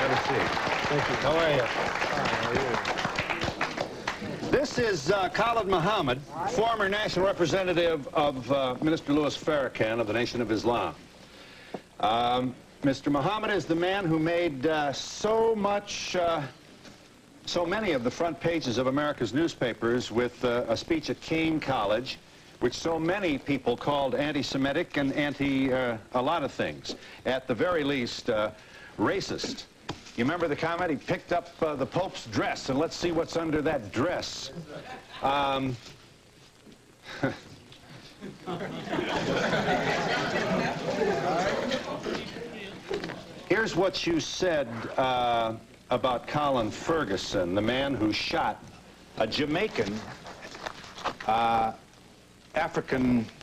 Have a seat. Thank you. How are you? This is Khalid Muhammad, former national representative of Minister Louis Farrakhan of the Nation of Islam. Mr. Muhammad is the man who made so many of the front pages of America's newspapers with a speech at Kane College, which so many people called anti-Semitic and a lot of things. At the very least, racist. You remember the comment? He picked up the Pope's dress, and let's see what's under that dress. Here's what you said about Colin Ferguson, the man who shot a Jamaican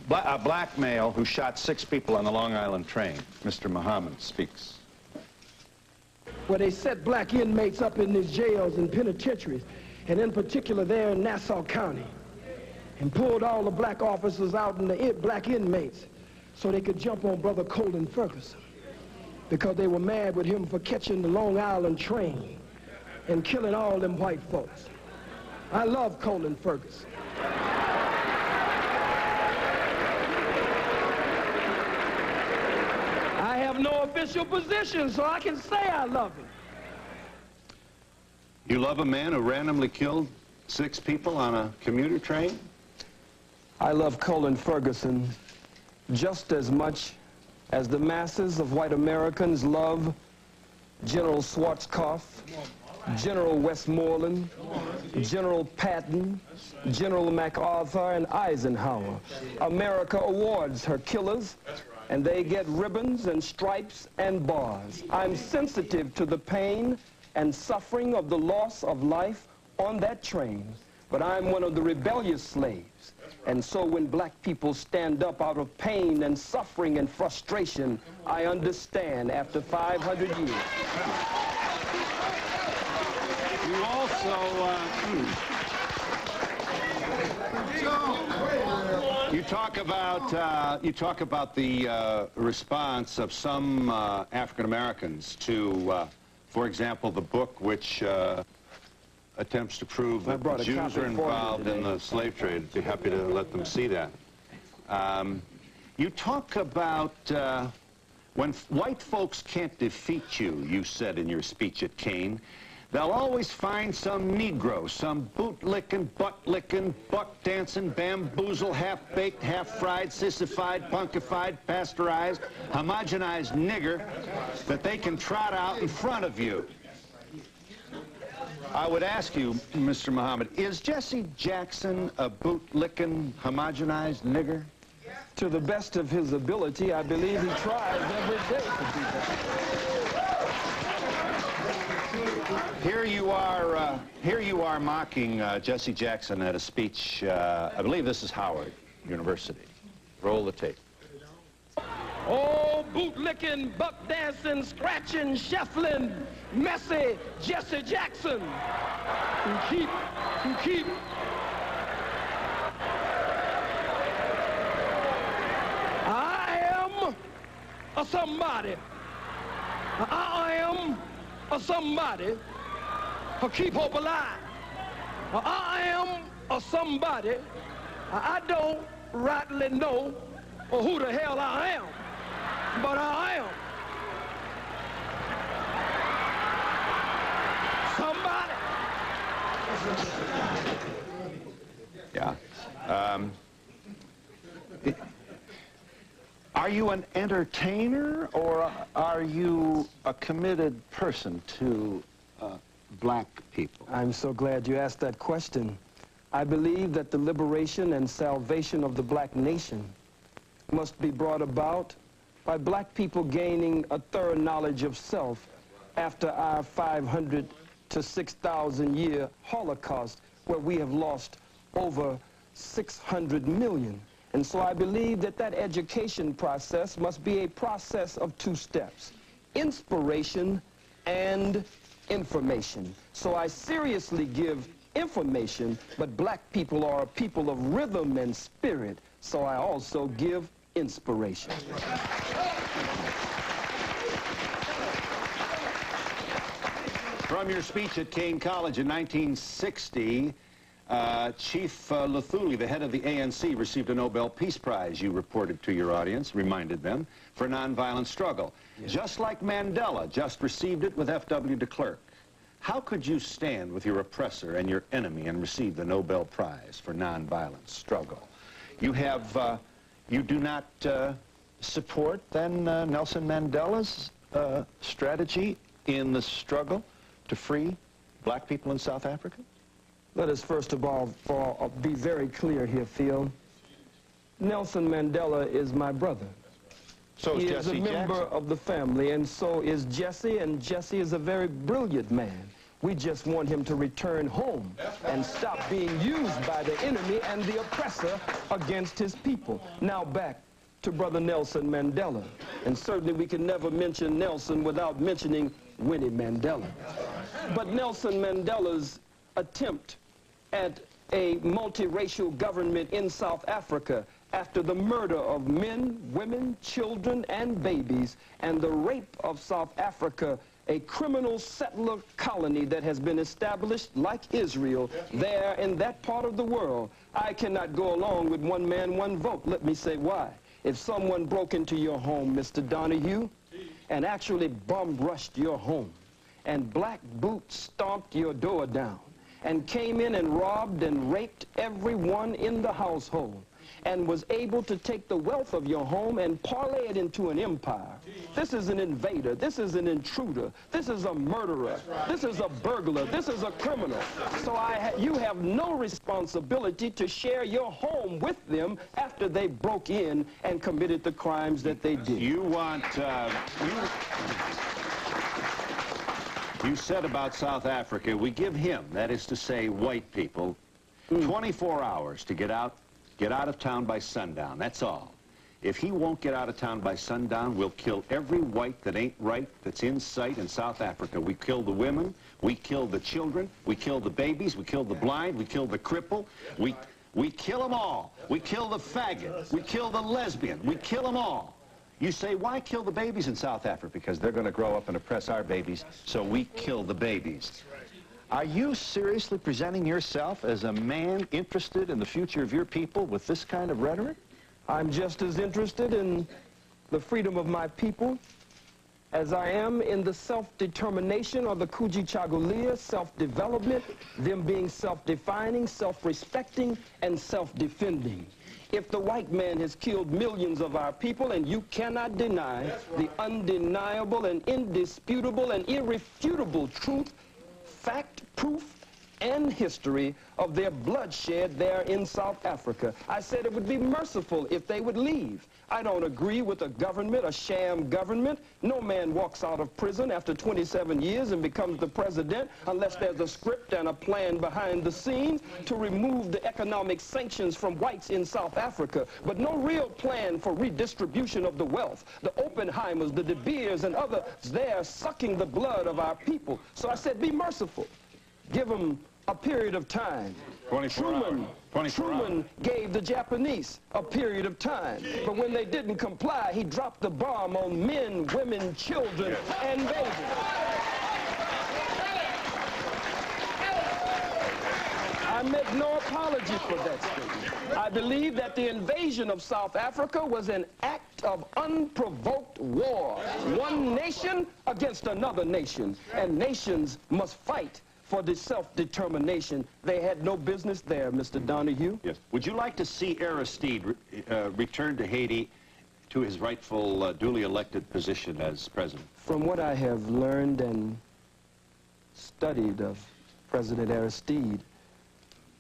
black male who shot 6 people on the Long Island train. Mr. Muhammad speaks. Where they set black inmates up in these jails and penitentiaries, and in particular there in Nassau County, and pulled all the black officers out and the black inmates so they could jump on Brother Colin Ferguson, because they were mad with him for catching the Long Island train and killing all them white folks. I love Colin Ferguson. I have no official position, so I can say I love him. You love a man who randomly killed 6 people on a commuter train? I love Colin Ferguson just as much as the masses of white Americans love General Schwarzkopf, General Westmoreland, General Patton, General MacArthur, and Eisenhower. America awards her killers, and they get ribbons and stripes and bars. I'm sensitive to the pain and suffering of the loss of life on that train, but I'm one of the rebellious slaves. And so when black people stand up out of pain and suffering and frustration, I understand after 500 years. You also, you talk about the response of some African Americans to, for example, the book which attempts to prove that the Jews are involved in the slave trade. I'd be happy to let them see that. You talk about when white folks can't defeat you, you said in your speech at Kane, they'll always find some Negro, some boot-licking, butt-licking, buck-dancing, bamboozle, half-baked, half-fried, sissified, punkified, pasteurized, homogenized nigger that they can trot out in front of you. I would ask you, Mr. Muhammad, is Jesse Jackson a boot-licking, homogenized nigger? To the best of his ability, I believe he tries every day to do that. Here you are mocking Jesse Jackson at a speech, I believe this is Howard University. Roll the tape. Oh, boot-licking, buck-dancing, scratching, shuffling, messy Jesse Jackson. Who keep. I am a somebody. I am a somebody who keep hope alive. I am a somebody. I don't rightly know who the hell I am, but I am somebody. Yeah. Are you an entertainer, or are you a committed person to black people? I'm so glad you asked that question. I believe that the liberation and salvation of the black nation must be brought about by black people gaining a thorough knowledge of self after our 500 to 6,000 year Holocaust, where we have lost over 600 million. And so I believe that that education process must be a process of 2 steps: inspiration and information. So I seriously give information, but black people are a people of rhythm and spirit, so I also give inspiration. From your speech at Kane College in 1960, Chief Luthuli, the head of the ANC, received a Nobel Peace Prize, you reported to your audience, reminded them, for nonviolent struggle. Yes. Just like Mandela just received it with F.W. de Klerk. How could you stand with your oppressor and your enemy and receive the Nobel Prize for nonviolent struggle? You have, you do not support, then, Nelson Mandela's strategy in the struggle to free black people in South Africa? Let us first of all be very clear here, Phil. Nelson Mandela is my brother. So is He Jesse is a member Jackson. of the family, and so is Jesse, and Jesse is a very brilliant man. We just want him to return home and stop being used by the enemy and the oppressor against his people. Now back to Brother Nelson Mandela. And certainly we can never mention Nelson without mentioning Winnie Mandela. But Nelson Mandela's attempt at a multiracial government in South Africa after the murder of men, women, children, and babies, and the rape of South Africa, a criminal settler colony that has been established like Israel there in that part of the world. I cannot go along with one man, one vote. Let me say why. If someone broke into your home, Mr. Donahue, and actually bomb-rushed your home, and black boots stomped your door down, and came in and robbed and raped everyone in the household, and was able to take the wealth of your home and parlay it into an empire. This is an invader. This is an intruder. This is a murderer. This is a burglar. This is a criminal. So you have no responsibility to share your home with them after they broke in and committed the crimes that they did. You want, you said about South Africa, we give him, that is to say white people, 24 hours to get out of town by sundown. That's all. If he won't get out of town by sundown, we'll kill every white that ain't right that's in sight in South Africa. We kill the women, we kill the children, we kill the babies, we kill the blind, we kill the cripple, we kill them all. We kill the faggot, we kill the lesbian, we kill them all. You say, why kill the babies in South Africa? Because they're going to grow up and oppress our babies, so we kill the babies. Are you seriously presenting yourself as a man interested in the future of your people with this kind of rhetoric? I'm just as interested in the freedom of my people as I am in the self-determination or the Kujichagulia, self-development, them being self-defining, self-respecting, and self-defending. If the white man has killed millions of our people, and you cannot deny the undeniable and indisputable and irrefutable truth, fact, proof, and history of their bloodshed there in South Africa. I said it would be merciful if they would leave. I don't agree with a government, a sham government. No man walks out of prison after 27 years and becomes the president unless there's a script and a plan behind the scenes to remove the economic sanctions from whites in South Africa, but no real plan for redistribution of the wealth. The Oppenheimers, the De Beers, and others there sucking the blood of our people. So I said, be merciful. Give them a period of time. Truman gave the Japanese a period of time, but when they didn't comply, he dropped the bomb on men, women, children, and babies. I make no apology for that statement. I believe that the invasion of South Africa was an act of unprovoked war. One nation against another nation, and nations must fight for the self-determination. They had no business there, Mr. Donahue. Yes. Would you like to see Aristide return to Haiti to his rightful, duly elected position as president? From what I have learned and studied of President Aristide,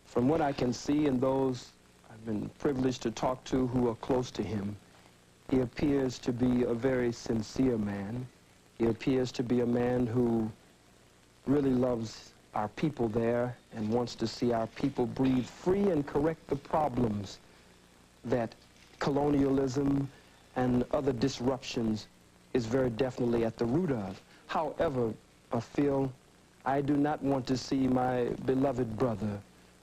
from what I can see and those I've been privileged to talk to who are close to him, he appears to be a very sincere man. He appears to be a man who really loves our people there and wants to see our people breathe free and correct the problems that colonialism and other disruptions is very definitely at the root of. However, Phil, I do not want to see my beloved brother,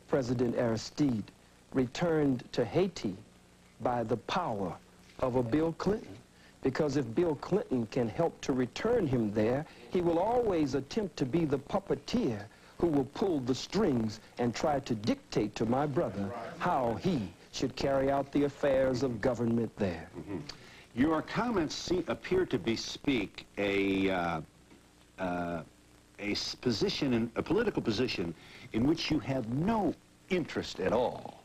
President Aristide, returned to Haiti by the power of a Bill Clinton. because if Bill Clinton can help to return him there, he will always attempt to be the puppeteer who will pull the strings and try to dictate to my brother how he should carry out the affairs of government there. Mm-hmm. Your comments appear to bespeak a political position in which you have no interest at all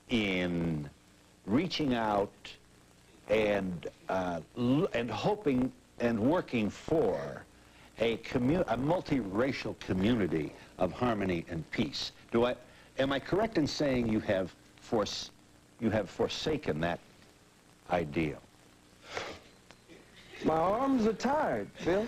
in reaching out and hoping and working for a multiracial community of harmony and peace. Am I correct in saying you have forsaken that ideal? My arms are tired, Phil.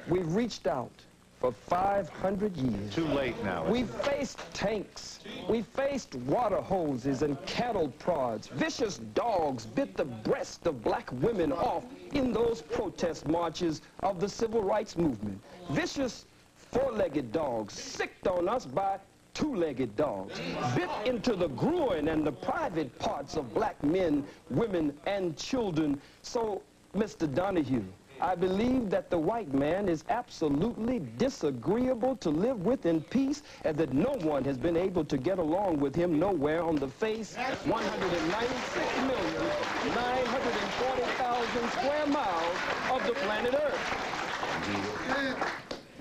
We've reached out for 500 years. Too late now. We've faced tanks. We've faced water hoses and cattle prods. Vicious dogs bit the breast of black women off in those protest marches of the civil rights movement. Vicious four-legged dogs sicked on us by two-legged dogs, bit into the groin and the private parts of black men, women, and children. So, Mr. Donahue, I believe that the white man is absolutely disagreeable to live with in peace, and that no one has been able to get along with him nowhere on the face 196,940,000 square miles of the planet Earth.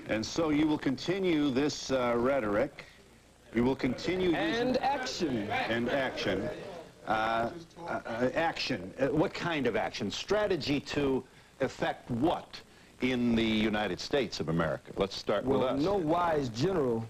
And so you will continue this rhetoric. You will continue and action. And action. Action. What kind of action? Strategy to affect what in the United States of America? Let's start with us. No wise general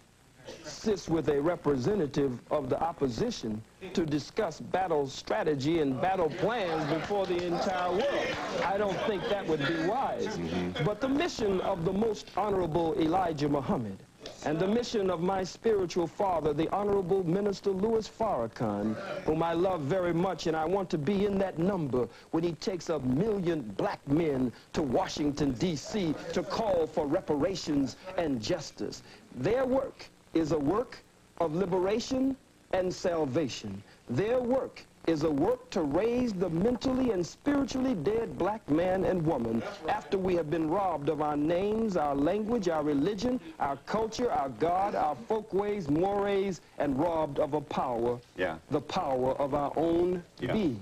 sits with a representative of the opposition to discuss battle strategy and battle plans before the entire world. I don't think that would be wise. But the mission of the most honorable Elijah Muhammad and the mission of my spiritual father, the Honorable Minister Louis Farrakhan, whom I love very much, and I want to be in that number when he takes 1 million black men to Washington, D.C. to call for reparations and justice. Their work is a work of liberation and salvation. Their work is a work to raise the mentally and spiritually dead black man and woman after we have been robbed of our names, our language, our religion, our culture, our God, our folkways, mores, and robbed of a power, the power of our own being.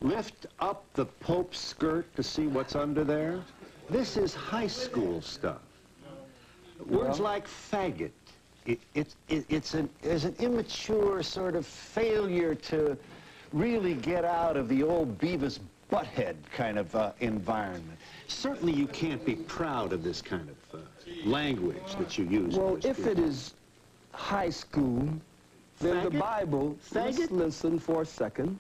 Lift up the Pope's skirt to see what's under there. This is high school stuff. Words like faggot. It's an immature sort of failure to really get out of the old Beavis Butthead kind of environment. Certainly you can't be proud of this kind of language that you use. Well, if it is high school, then the Bible, listen for a second,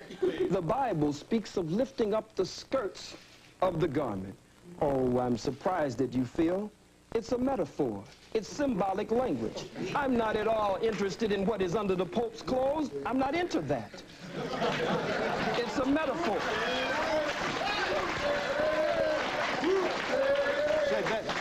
the Bible speaks of lifting up the skirts of the garment. Oh, I'm surprised that you feel. It's a metaphor. It's symbolic language. I'm not at all interested in what is under the Pope's clothes. I'm not into that. It's a metaphor.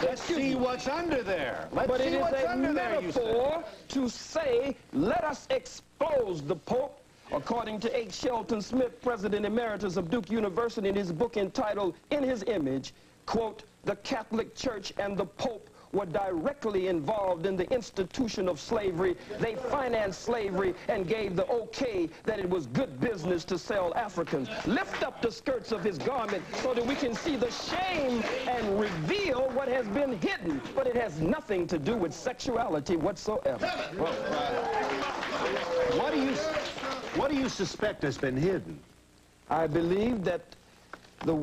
Let's see what's under there. But it is a metaphor to say, let us expose the Pope, according to H. Shelton Smith, President Emeritus of Duke University, in his book entitled, In His Image, quote, the Catholic Church and the Pope were directly involved in the institution of slavery. They financed slavery and gave the okay that it was good business to sell Africans. Lift up the skirts of his garment so that we can see the shame and reveal what has been hidden. But it has nothing to do with sexuality whatsoever. Well, what do you suspect has been hidden? I believe that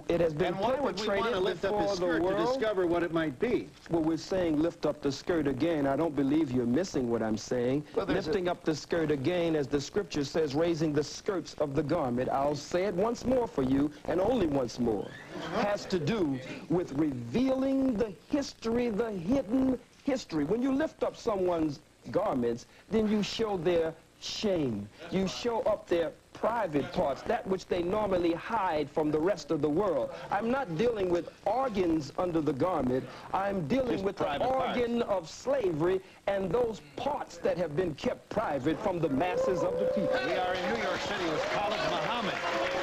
it has been perpetrated. And why would we want to lift up his skirt to discover what it might be? Well, we're saying lift up the skirt again. I don't believe you're missing what I'm saying. Well, lifting up the skirt again, as the scripture says, raising the skirts of the garment. I'll say it once more for you, and only once more. Has to do with revealing the history, the hidden history. When you lift up someone's garments, then you show their shame. You show up their private parts, that which they normally hide from the rest of the world. I'm not dealing with organs under the garment. I'm dealing with the organ of slavery and those parts that have been kept private from the masses of the people. We are in New York City with Khalid Muhammad,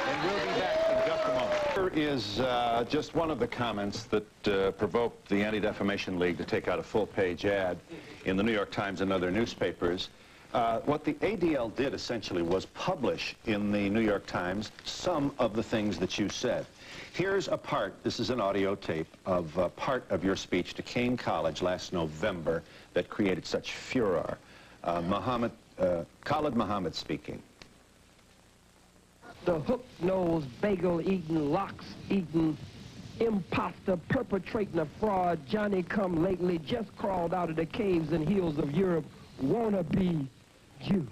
and we'll be back in just a moment. is just one of the comments that provoked the Anti-Defamation League to take out a full-page ad in the New York Times and other newspapers. What the ADL did essentially was publish in the New York Times some of the things that you said. Here's a part, this is an audio tape, of part of your speech to Kane College last November that created such furor. Khalid Muhammad speaking. The hook-nosed, bagel-eating, lox-eating, imposter perpetrating a fraud, Johnny-come-lately, just crawled out of the caves and hills of Europe, wanna be Jew.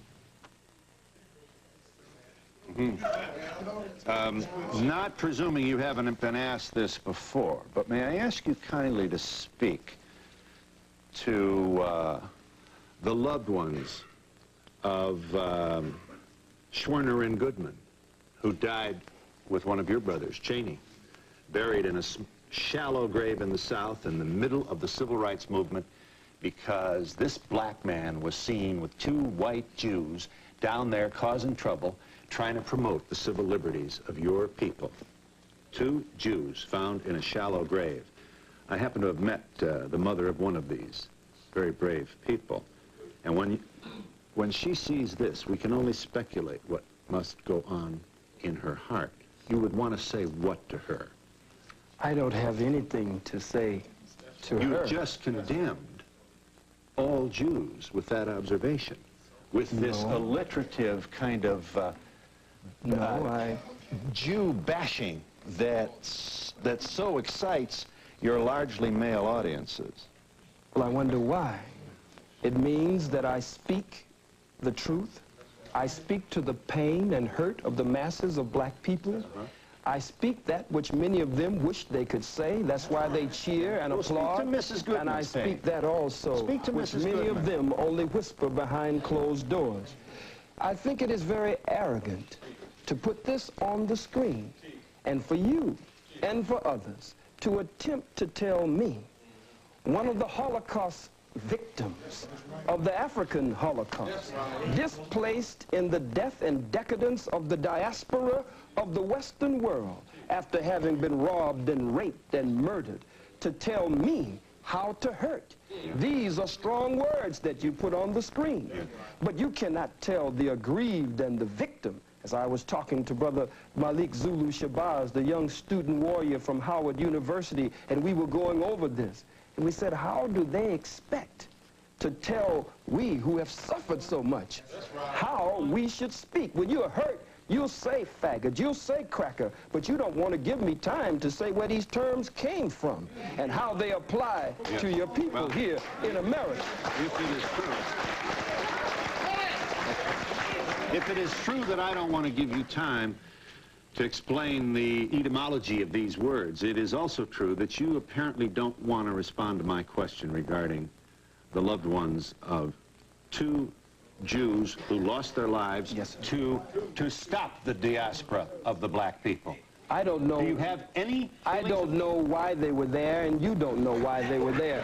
Not presuming you haven't been asked this before, but may I ask you kindly to speak to the loved ones of Schwerner and Goodman, who died with one of your brothers, Cheney, buried in a shallow grave in the South in the middle of the Civil Rights Movement because this black man was seen with two white Jews down there causing trouble, trying to promote the civil liberties of your people. Two Jews found in a shallow grave. I happen to have met the mother of one of these very brave people. And when she sees this, we can only speculate what must go on in her heart. You would want to say what to her? I don't have anything to say to her. You just condemned all Jews with that observation, with this alliterative kind of Jew bashing that so excites your largely male audiences. Well, I wonder why. It means that I speak the truth. I speak to the pain and hurt of the masses of black people. I speak that which many of them wish they could say. That's why they cheer and applaud. Speak to Mrs. Goodman. And I speak that also, Speak to which Mrs. many Goodman. of them only whisper behind closed doors. I think it is very arrogant to put this on the screen, and for you and for others to attempt to tell me, one of the Holocaust victims of the African Holocaust, displaced in the death and decadence of the diaspora of the Western world after having been robbed and raped and murdered, to tell me how to hurt. These are strong words that you put on the screen, but you cannot tell the aggrieved and the victim. As I was talking to Brother Malik Zulu Shabazz, the young student warrior from Howard University, and we were going over this. And we said, how do they expect to tell we who have suffered so much how we should speak? When you're hurt, you'll say faggot, you'll say cracker, but you don't want to give me time to say where these terms came from and how they apply to your people here in America. If it is true that I don't want to give you time to explain the etymology of these words, it is also true that you apparently don't want to respond to my question regarding the loved ones of two Jews who lost their lives to stop the diaspora of the black people. I don't know. Do you have any? I don't know why they were there, and you don't know why they were there.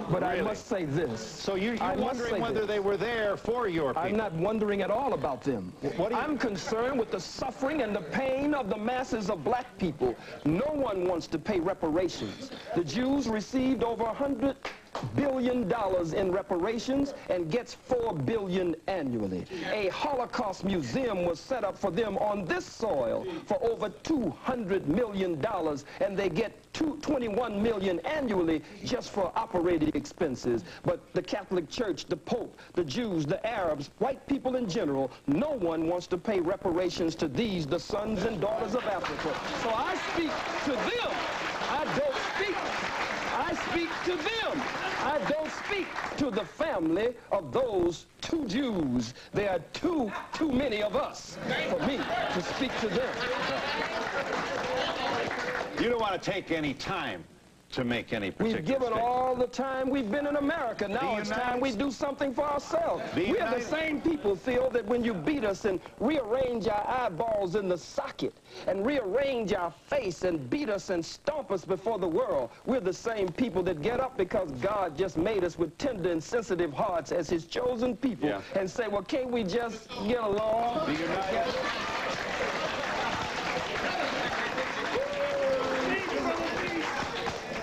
But Really? I must say this. So you're wondering whether they were there for your people? I'm not wondering at all about them. I'm concerned with the suffering and the pain of the masses of black people. No one wants to pay reparations. The Jews received over $100 billion in reparations and gets $4 billion annually. A Holocaust museum was set up for them on this soil for over $200 million, and they get $21 million annually just for operating expenses. But the Catholic Church, the Pope, the Jews, the Arabs, white people in general, no one wants to pay reparations to these, the sons and daughters of Africa. So I speak to them. I don't speak. I speak to them. I don't speak to the family of those two Jews. There are too many of us for me to speak to them. You don't want to take any time to make any particular We've given statement. all the time we've been in America. Now it's time we do something for ourselves. We are the same people, Phil, that when you beat us and rearrange our eyeballs in the socket and rearrange our face and beat us and stomp us before the world, we're the same people that get up because God just made us with tender and sensitive hearts as his chosen people and say, well, can't we just get along? Be united.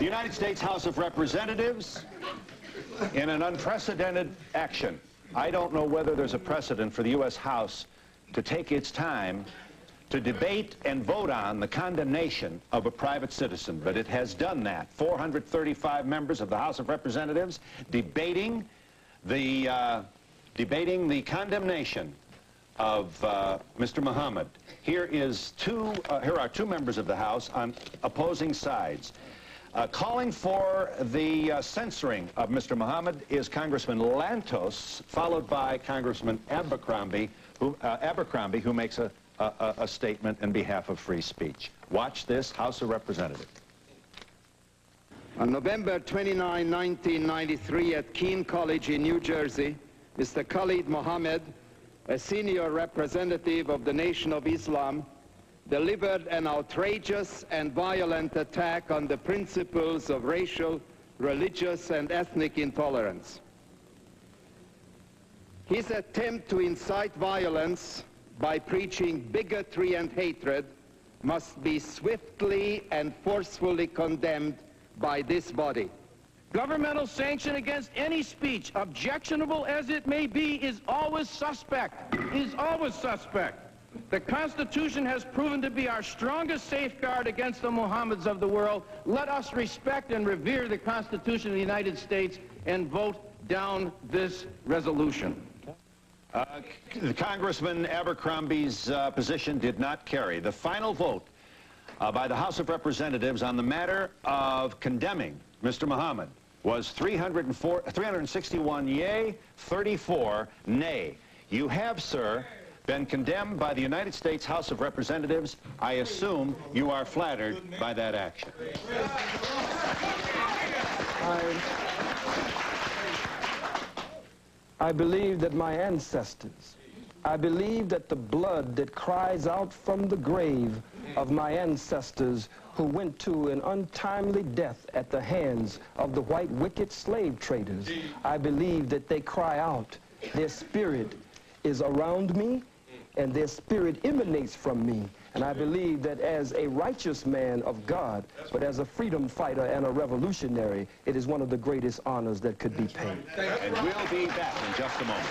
United States House of Representatives, in an unprecedented action. I don't know whether there's a precedent for the U.S. House to take its time to debate and vote on the condemnation of a private citizen, but it has done that. 435 members of the House of Representatives debating the condemnation of Mr. Muhammad. Here are two members of the House on opposing sides. Calling for the censoring of Mr. Muhammad is Congressman Lantos, followed by Congressman Abercrombie, who makes a statement in behalf of free speech. Watch this, House of Representatives. On November 29, 1993, at Keene College in New Jersey, Mr. Khalid Mohammed, a senior representative of the Nation of Islam, delivered an outrageous and violent attack on the principles of racial, religious, and ethnic intolerance. His attempt to incite violence by preaching bigotry and hatred must be swiftly and forcefully condemned by this body. Governmental sanction against any speech, objectionable as it may be, is always suspect. Is always suspect. The Constitution has proven to be our strongest safeguard against the Mohammeds of the world. Let us respect and revere the Constitution of the United States and vote down this resolution. Congressman Abercrombie's position did not carry. The final vote by the House of Representatives on the matter of condemning Mr. Muhammad was 361 yea, 34 nay. You have, sir, been condemned by the United States House of Representatives. I assume you are flattered by that action. I believe that my ancestors, I believe that the blood that cries out from the grave of my ancestors who went to an untimely death at the hands of the white wicked slave traders, I believe that they cry out. Their spirit is around me, and their spirit emanates from me. And I believe that as a righteous man of God, but as a freedom fighter and a revolutionary, it is one of the greatest honors that could be paid. And we'll be back in just a moment.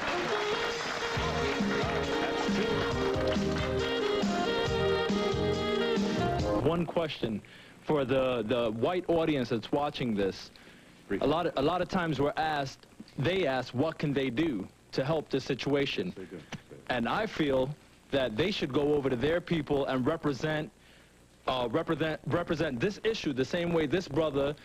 One question for the white audience that's watching this. A lot of times they ask, what can they do to help this situation? And I feel that they should go over to their people and represent this issue the same way this brother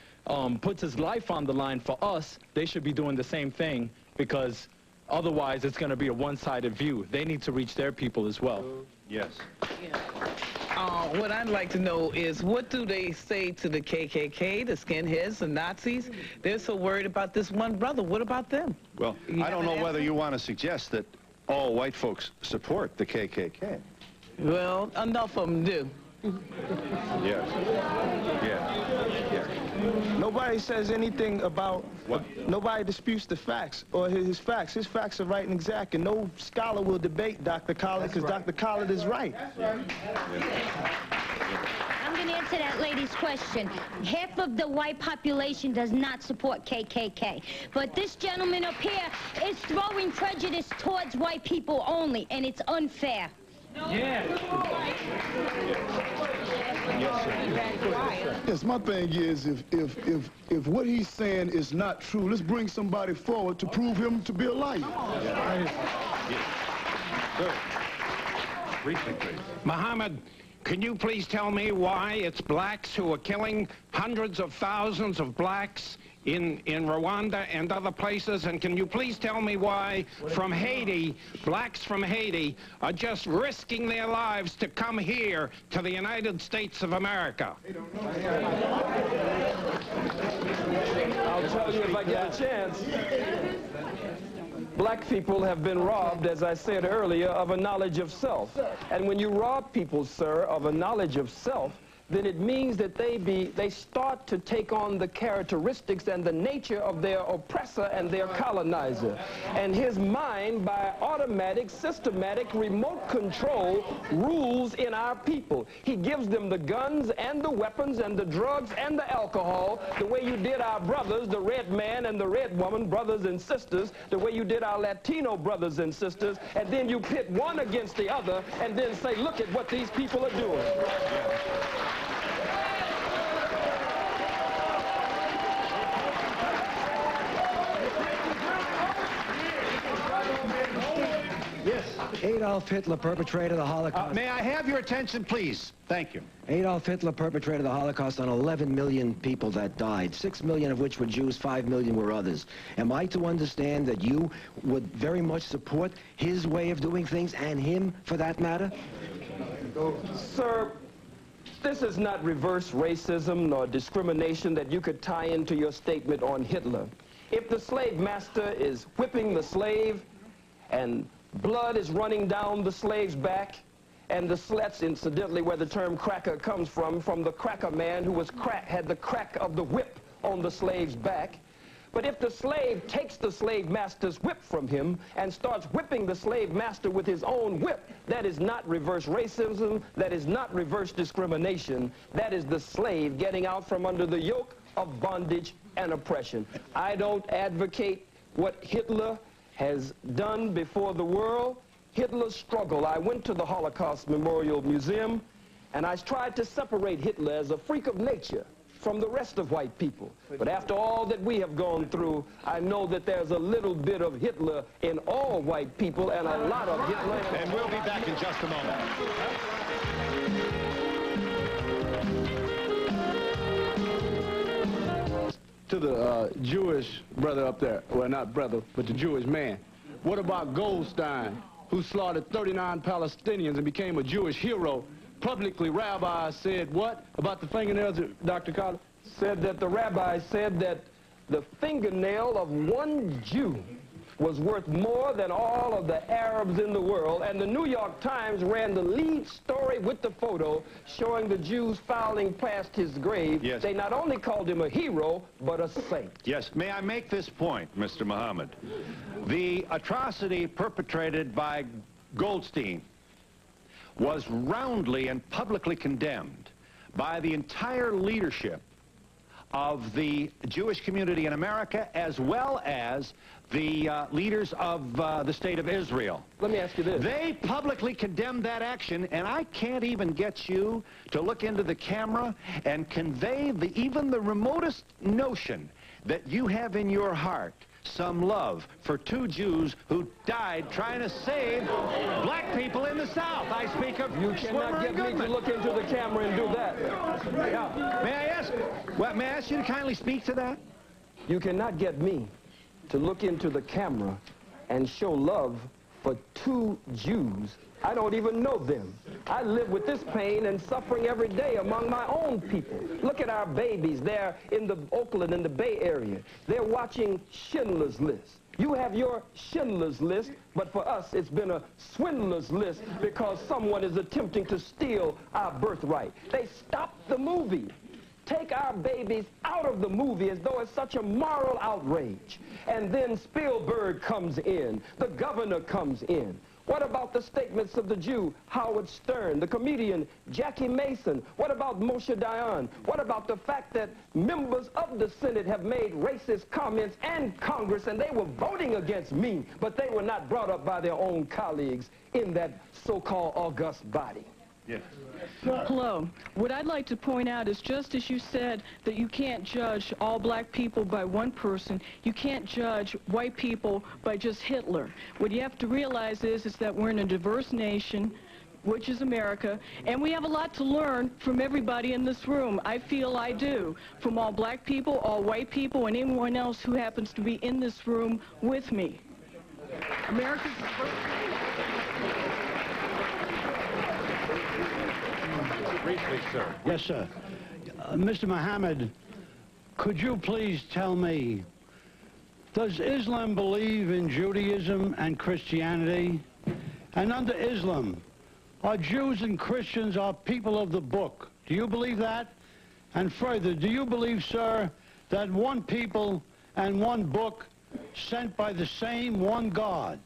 puts his life on the line for us. They should be doing the same thing, because otherwise it's going to be a one-sided view. They need to reach their people as well. Yes. What I'd like to know is, what do they say to the KKK, the skinheads, the Nazis? They're so worried about this one brother. What about them? Well, I don't know whether you want to suggest that all white folks support the KKK. Well, enough of them do. Yes. Yeah. Nobody says anything about, nobody disputes the facts or his facts. His facts are right and exact, and no scholar will debate Dr. Khalid, because Dr. Khalid is right. I'm going to answer that lady's question. Half of the white population does not support KKK. But this gentleman up here is throwing prejudice towards white people only, and it's unfair. Yes, my thing is, if what he's saying is not true, let's bring somebody forward to prove him to be a liar. Muhammad, can you please tell me why it's blacks who are killing hundreds of thousands of blacks in Rwanda and other places? And can you please tell me why from Haiti, blacks from Haiti are just risking their lives to come here to the United States of America? I'll tell you if I get a chance. Black people have been robbed, as I said earlier, of a knowledge of self. And when you rob people, sir, of a knowledge of self, then it means that they start to take on the characteristics and the nature of their oppressor and their colonizer. And his mind, by automatic, systematic, remote control, rules in our people. He gives them the guns and the weapons and the drugs and the alcohol, the way you did our brothers, the red man and the red woman, brothers and sisters, the way you did our Latino brothers and sisters, and then you pit one against the other and then say, look at what these people are doing. Yes. Adolf Hitler perpetrated the Holocaust. May I have your attention, please? Thank you. Adolf Hitler perpetrated the Holocaust on 11 million people that died, 6 million of which were Jews, 5 million were others. Am I to understand that you would very much support his way of doing things, and him for that matter? Sir, this is not reverse racism nor discrimination that you could tie into your statement on Hitler. If the slave master is whipping the slave and blood is running down the slave's back, and that's incidentally where the term cracker comes from the cracker man who had the crack of the whip on the slave's back. But if the slave takes the slave master's whip from him and starts whipping the slave master with his own whip, that is not reverse racism, that is not reverse discrimination, that is the slave getting out from under the yoke of bondage and oppression. I don't advocate what Hitler has done before the world. Hitler's struggle. I went to the Holocaust Memorial Museum and I tried to separate Hitler as a freak of nature from the rest of white people. But after all that we have gone through, I know that there's a little bit of Hitler in all white people and a lot of Hitler. And we'll be back in just a moment. To the Jewish brother up there, well, not brother, but the Jewish man. What about Goldstein, who slaughtered 39 Palestinians and became a Jewish hero? Publicly, rabbis said what about the fingernails, Dr. Khalid? Said that the rabbi said that the fingernail of one Jew was worth more than all of the Arabs in the world, and the New York Times ran the lead story with the photo showing the Jews filing past his grave. Yes. They not only called him a hero, but a saint. Yes, may I make this point, Mr. Muhammad? The atrocity perpetrated by Goldstein was roundly and publicly condemned by the entire leadership of the Jewish community in America, as well as the leaders of the state of Israel. Let me ask you this. They publicly condemned that action, and I can't even get you to look into the camera and convey even the remotest notion that you have in your heart some love for two Jews who died trying to save black people in the South. I speak of You cannot get me to look into the camera and do that. Yeah. May I ask you to kindly speak to that? You cannot get me to look into the camera and show love for two Jews. I don't even know them. I live with this pain and suffering every day among my own people. Look at our babies. They're in the Oakland, in the Bay Area. They're watching Schindler's List. You have your Schindler's List, but for us it's been a swindler's list because someone is attempting to steal our birthright. They stopped the movie. Take our babies out of the movie as though it's such a moral outrage. And then Spielberg comes in. The governor comes in. What about the statements of the Jew, Howard Stern, the comedian, Jackie Mason? What about Moshe Dayan? What about the fact that members of the Senate have made racist comments and Congress, and they were voting against me, but they were not brought up by their own colleagues in that so-called august body? Yes. Hello. What I'd like to point out is, just as you said that you can't judge all black people by one person, you can't judge white people by just Hitler. What you have to realize is that we're in a diverse nation, which is America, and we have a lot to learn from everybody in this room. I feel I do, from all black people, all white people, and anyone else who happens to be in this room with me. America's Briefly, sir. Yes, sir. Mr. Muhammad, could you please tell me, does Islam believe in Judaism and Christianity? And under Islam, are Jews and Christians are people of the book, Do you believe that? And further, do you believe, sir, that one people and one book sent by the same one God?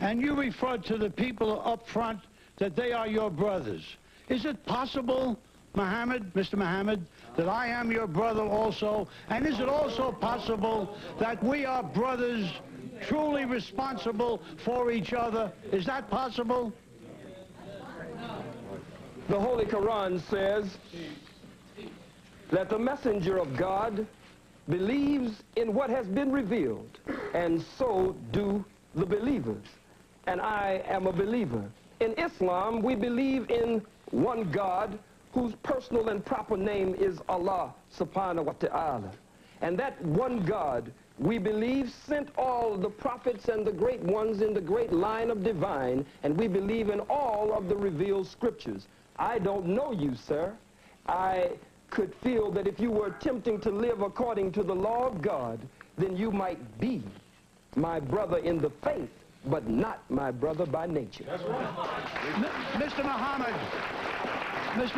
And you referred to the people up front that they are your brothers. Is it possible, Muhammad, Mr. Muhammad, that I am your brother also? And is it also possible that we are brothers truly responsible for each other? Is that possible? The Holy Quran says that the messenger of God believes in what has been revealed, and so do the believers. And I am a believer. In Islam, we believe in one God whose personal and proper name is Allah subhanahu wa ta'ala. And that one God, we believe, sent all the prophets and the great ones in the great line of divine, and we believe in all of the revealed scriptures. I don't know you, sir. I could feel that if you were attempting to live according to the law of God, then you might be my brother in the faith, but not my brother by nature. That's right. Mr.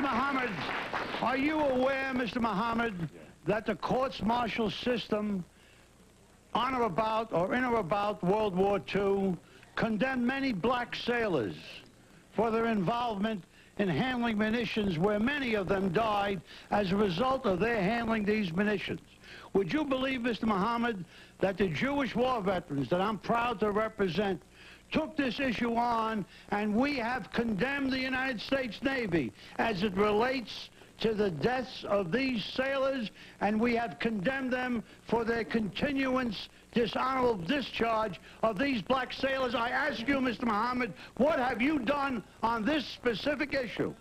Muhammad, are you aware, Mr. Muhammad, that the courts-martial system on or about or in or about World War II condemned many black sailors for their involvement in handling munitions, where many of them died as a result of their handling these munitions? Would you believe, Mr. Muhammad, that the Jewish war veterans that I'm proud to represent took this issue on, and we have condemned the United States Navy as it relates to the deaths of these sailors, and we have condemned them for their continuance, dishonorable discharge of these black sailors? I ask you, Mr. Muhammad, what have you done on this specific issue?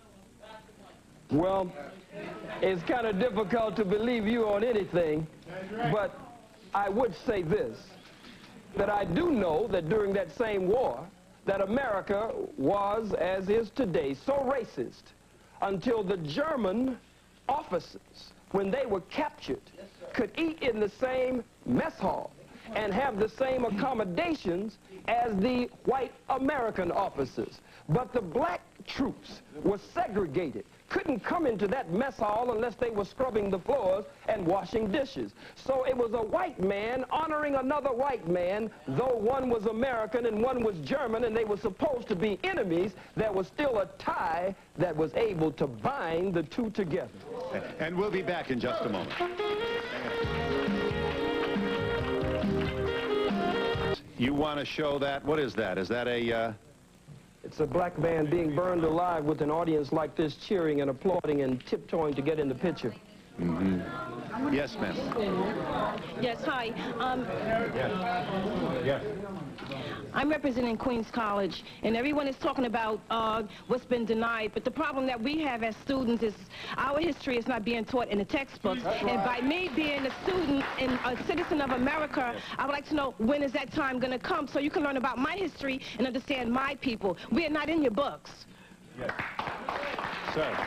Well, it's kind of difficult to believe you on anything, but I would say this, that I do know that during that same war, that America was, as is today, so racist until the German officers, when they were captured, could eat in the same mess hall and have the same accommodations as the white American officers. But the black troops were segregated, couldn't come into that mess hall unless they were scrubbing the floors and washing dishes. So it was a white man honoring another white man, though one was American and one was German, and they were supposed to be enemies. There was still a tie that was able to bind the two together. And we'll be back in just a moment. You want to show that? What is that? Is that a... It's a black man being burned alive with an audience like this cheering and applauding and tiptoeing to get in the picture. Mm-hmm. Yes, ma'am. Yes, hi. Yes. I'm representing Queens College, and everyone is talking about what's been denied, but the problem that we have as students is our history is not being taught in the textbooks. Right. And by me being a student and a citizen of America, I would like to know, when is that time going to come so you can learn about my history and understand my people? We are not in your books. Yes. Sir.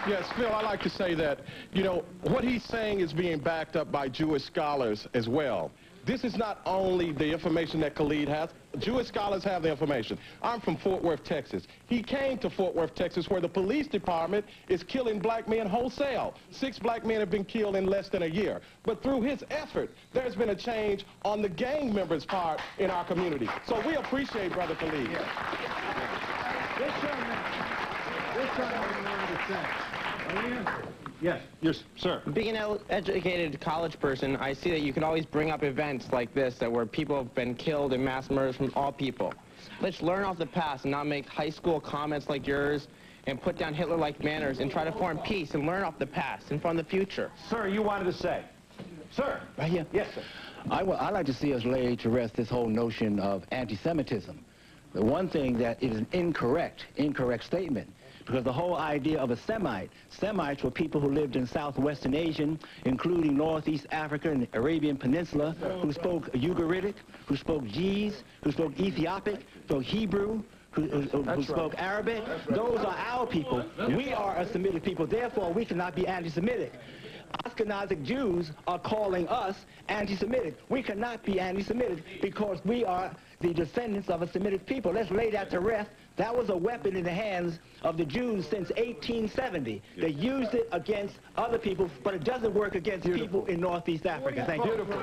Yes, Phil, I like to say that, you know, what he's saying is being backed up by Jewish scholars as well. This is not only the information that Khalid has. Jewish scholars have the information. I'm from Fort Worth, Texas. He came to Fort Worth, Texas, where the police department is killing black men wholesale. 6 black men have been killed in less than a year. But through his effort, there's been a change on the gang members' part in our community. So we appreciate Brother Khalid. This gentleman wanted to say. Yes, sir. Being an educated college person, I see that you can always bring up events like this, where people have been killed and mass murders from all people. Let's learn off the past and not make high school comments like yours and put down Hitler-like manners and try to form peace and learn off the past and from the future. Sir, you wanted to say. Sir. Right here. Yes, sir. I like to see us lay to rest this whole notion of anti-Semitism. The one thing that is an incorrect statement. Because the whole idea of a Semites were people who lived in southwestern Asia, including northeast Africa and the Arabian Peninsula, who spoke Ugaritic, who spoke Ge'ez, who spoke Ethiopic, spoke Hebrew, who spoke Arabic. Those are our people. We are a Semitic people, therefore we cannot be anti-Semitic. Ashkenazic Jews are calling us anti-Semitic. We cannot be anti-Semitic because we are the descendants of a Semitic people. Let's lay that to rest. That was a weapon in the hands of the Jews since 1870. They used it against other people, but it doesn't work against people in Northeast Africa. Thank you. Beautiful.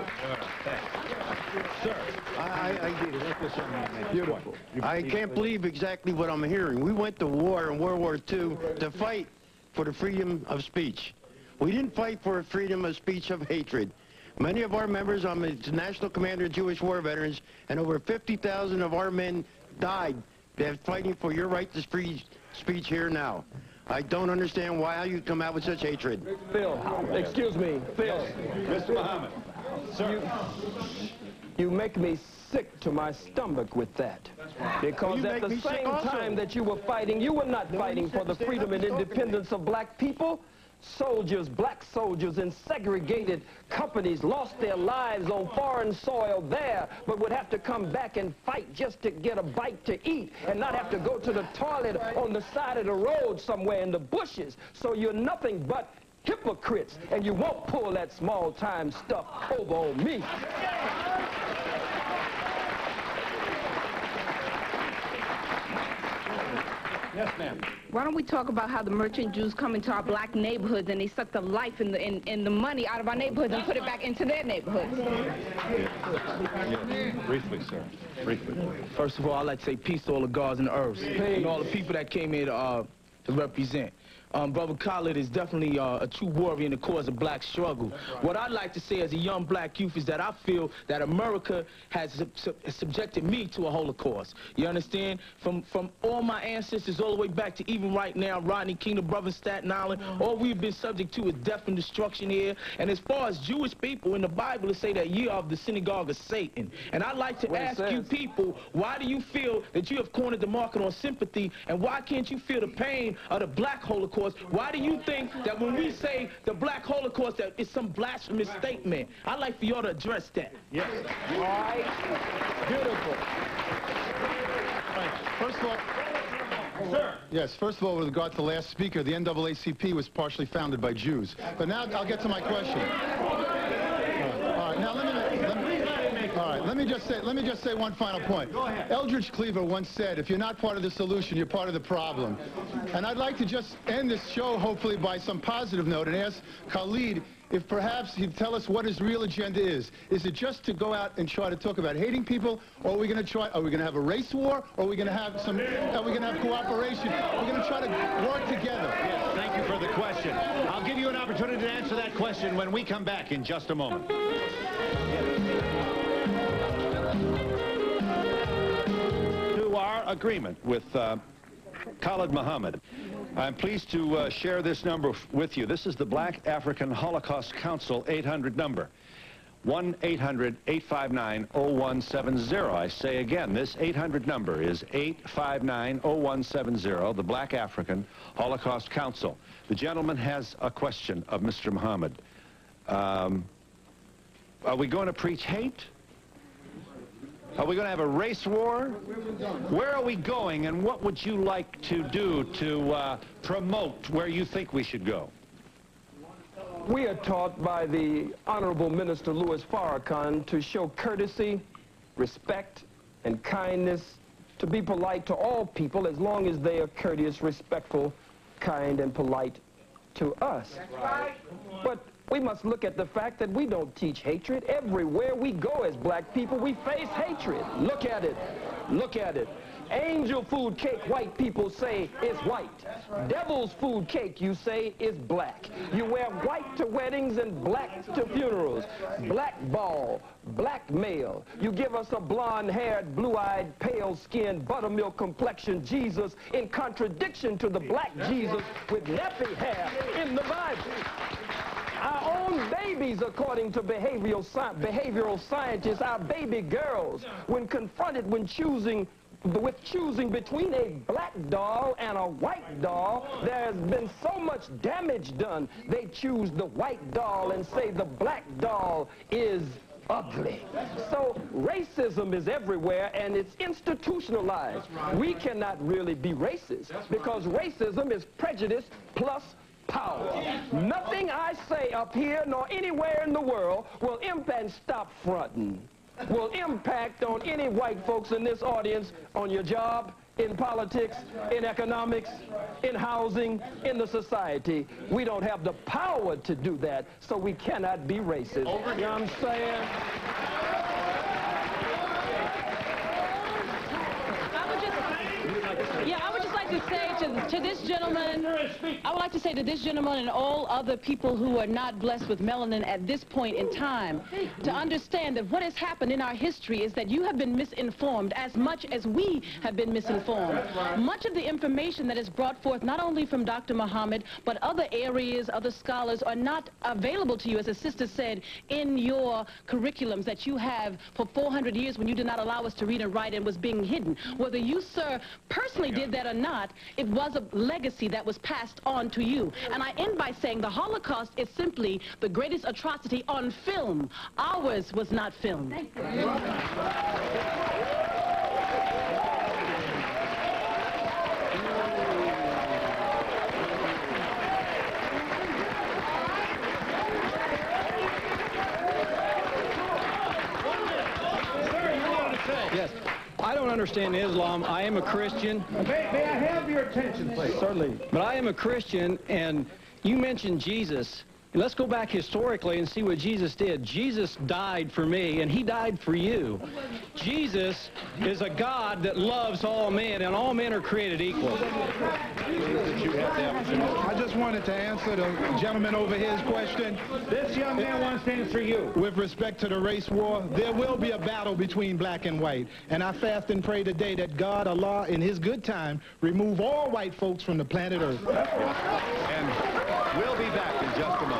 Sir, I get it. Let's go something. Beautiful. I can't believe exactly what I'm hearing. We went to war in World War II to fight for the freedom of speech. We didn't fight for freedom of speech of hatred. Many of our members, I'm the National Commander of Jewish War Veterans, and over 50,000 of our men died fighting for your right to free speech here now. I don't understand why you come out with such hatred. Phil, excuse me, Phil. Mr. Muhammad. Sir. You make me sick to my stomach with that. Because at the same time that you were fighting, you were not fighting for the freedom and independence of black people. Soldiers, black soldiers in segregated companies lost their lives on foreign soil there, but would have to come back and fight just to get a bite to eat and not have to go to the toilet on the side of the road somewhere in the bushes. So you're nothing but hypocrites, and you won't pull that small-time stuff over on me. Yes, ma'am. Why don't we talk about how the merchant Jews come into our black neighborhoods and they suck the life and the money out of our neighborhoods and put it back into their neighborhoods? Briefly, sir. Briefly. First of all, I'd like to say peace to all the gods and the earths and all the people that came here to represent. Brother Khalid is definitely a true warrior in the cause of black struggle. What I'd like to say as a young black youth is that I feel that America has subjected me to a Holocaust. You understand? From all my ancestors all the way back to even right now, Rodney King, the brother in Staten Island, all we've been subject to is death and destruction here. And as far as Jewish people, in the Bible, it say that ye are of the synagogue of Satan. And I'd like to ask you people, why do you feel that you have cornered the market on sympathy, and why can't you feel the pain of the black Holocaust? Why do you think that when we say the black Holocaust that it's some blasphemous statement? I'd like for y'all to address that. Yes. All right. Beautiful. First of all, sir. Yes, first of all, with regard to the last speaker, the NAACP was partially founded by Jews. But now I'll get to my question. All right, now let me just say one final point. Go ahead. Eldridge Cleaver once said, if you're not part of the solution, you're part of the problem. And I'd like to just end this show, hopefully, by some positive note and ask Khalid if perhaps he'd tell us what his real agenda is. Is it just to go out and try to talk about hating people, or are we going to have a race war, or are we going to have cooperation? We're going to try to work together. Yes, thank you for the question. I'll give you an opportunity to answer that question when we come back in just a moment. To our agreement with Khalid Muhammad, I'm pleased to share this number with you. This is the Black African Holocaust Council 800 number. 1-800-859-0170. I say again, this 800 number is 859-0170, the Black African Holocaust Council. The gentleman has a question of Mr. Muhammad. Are we going to preach hate? Are we going to have a race war? Where are we going, and what would you like to do to promote where you think we should go? We are taught by the Honorable Minister Louis Farrakhan to show courtesy, respect, and kindness, to be polite to all people as long as they are courteous, respectful, kind, and polite to us. That's right. But we must look at the fact that we don't teach hatred. Everywhere we go as black people, we face hatred. Look at it. Look at it. Angel food cake, white people say, is white. Devil's food cake, you say, is black. You wear white to weddings and black to funerals. Black ball, black male. You give us a blonde-haired, blue-eyed, pale-skinned, buttermilk complexion Jesus in contradiction to the black Jesus with nappy hair in the Bible. Our own babies, according to behavioral scientists, our baby girls, when confronted with choosing between a black doll and a white doll, there has been so much damage done, they choose the white doll and say the black doll is ugly. So racism is everywhere, and it's institutionalized. We cannot really be racist because racism is prejudice plus power. Nothing I say up here nor anywhere in the world will impact, stop fronting, will impact on any white folks in this audience, on your job, in politics, in economics, in housing, in the society. We don't have the power to do that, so we cannot be racist. You know what I'm saying? I would just like to say to this gentleman, I would like to say to this gentleman and all other people who are not blessed with melanin at this point in time, to understand that what has happened in our history is that you have been misinformed as much as we have been misinformed. Much of the information that is brought forth, not only from Dr. Muhammad, but other areas, other scholars, are not available to you, as the sister said, in your curriculums that you have for 400 years when you did not allow us to read and write and was being hidden. Whether you, sir, personally did that or not, it was a legacy that was passed on to you. And I end by saying the Holocaust is simply the greatest atrocity on film. Ours was not filmed. Thank you. Yes. I don't understand Islam. I am a Christian. May I have your attention, please? Certainly. But I am a Christian, and you mentioned Jesus. Let's go back historically and see what Jesus did. Jesus died for me, and he died for you. Jesus is a God that loves all men, and all men are created equal. I just wanted to answer the gentleman over here's question. This young man wants to answer you. With respect to the race war, there will be a battle between black and white. And I fast and pray today that God, Allah, in his good time, remove all white folks from the planet Earth. And we'll be back in just a moment.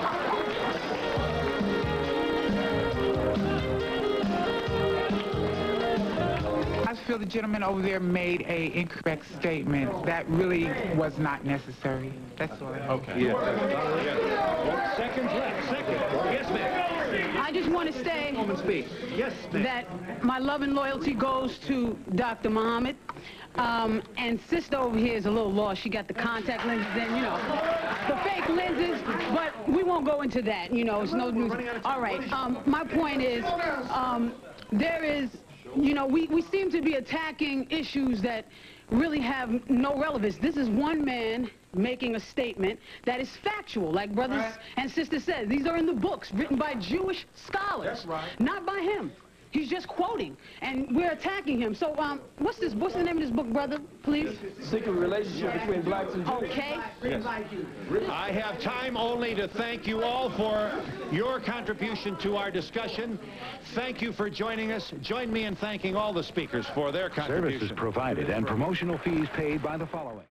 I feel the gentleman over there made an incorrect statement. That really was not necessary. That's all I have. Okay. Yeah. Seconds left. Second. Yes, ma'am. I just want to say that my love and loyalty goes to Dr. Muhammad. And sister over here is a little lost. She got the contact lenses and, you know, the fake lenses, but we won't go into that. You know, it's no news. All right. My point is, there is, you know, we seem to be attacking issues that really have no relevance. This is one man making a statement that is factual, like brothers and sisters said. These are in the books written by Jewish scholars, not by him. He's just quoting, and we're attacking him. So, what's the name of this book, brother, please? Secret Relationship Between Blacks and Jews. Okay. Yes. I have time only to thank you all for your contribution to our discussion. Thank you for joining us. Join me in thanking all the speakers for their contribution. Services provided and promotional fees paid by the following.